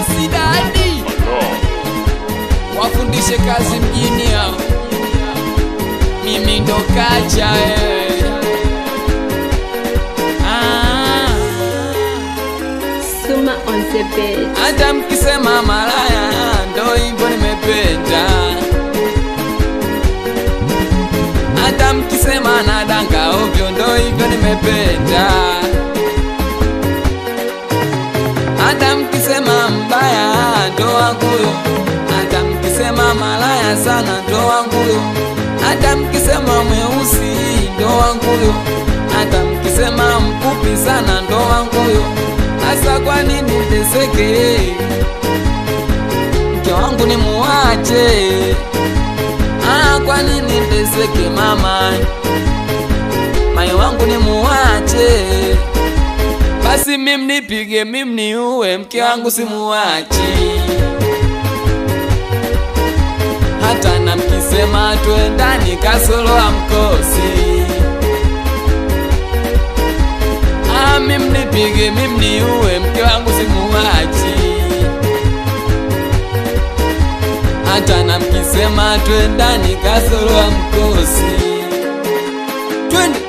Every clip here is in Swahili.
Usidadi wafundishe kazi mjini hao, mimi ndo kacha Suma on the bed. hata mkisema malaya ndo hivyo nimependa, hata mkisema nadanga ovyo ndo hivyo nimependa, hata mkisema mbaya ndo wanguyo, hata mkisema malaya sana ndo wanguyo, hata mkisema mweusi ndo wanguyo, hata mkisema mfupi sana ndo wanguyo. Asa kwa nini teseke? Mke wangu ni muache. Kwa nini teseke mama? Mayo wangu ni muache. Basi mimi nipige mimi niue, mke wangu si muachi. Hata na mkisema tuendani kasoro amkosi. Mimi nipige mimi niue, mke wangu si muachi. Hata na mkisema tuendani kasoro amkosi. Twende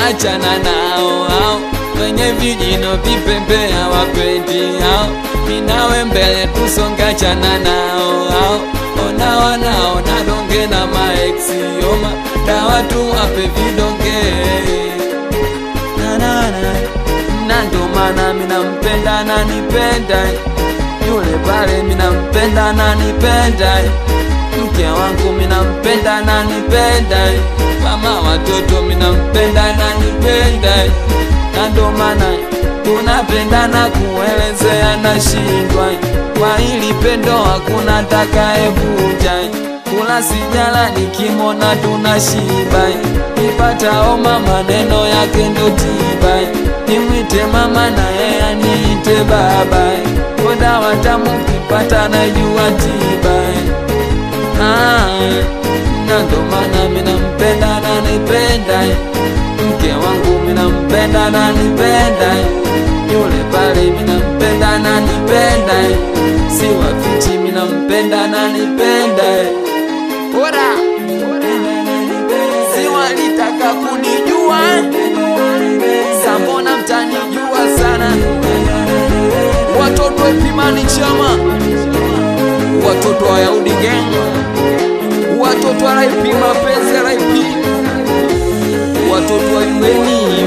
achana nao hao wenye vijino vipembe hawapendi hao, minawe mbele tusonga, achana nao hao. Ona wanaona donge na maeksi yoma dawa tu ape vidonge na ndo maana mina mpenda na nipenda yule pale, mina mpenda na nipenda mke wangu, mina mpenda na nipenda mama watoto, mina mpenda na nipenda, na ndo maana tunapenda na kuelezea na shindwa. Kwa hili pendo hakuna takayevuja, kula sijala nikimona tunashiba, nipata oma maneno yake ndo tiba, nimwite mama na yeye aniite baba, koda watamu kipata na jua tiba. Na ndo maana mina mpenda na nipenda mke wangu, mina mpenda na nipenda yule pale, mina mpenda na nipenda si wafichi, mina mpenda na nipenda. Ora si walitaka kunijua, sambona mtanijua sana. Watoto Epimani Chama, watoto wa Yahudi Gang, watoto wa RIP Mapenzi RIP, watoto wa Weni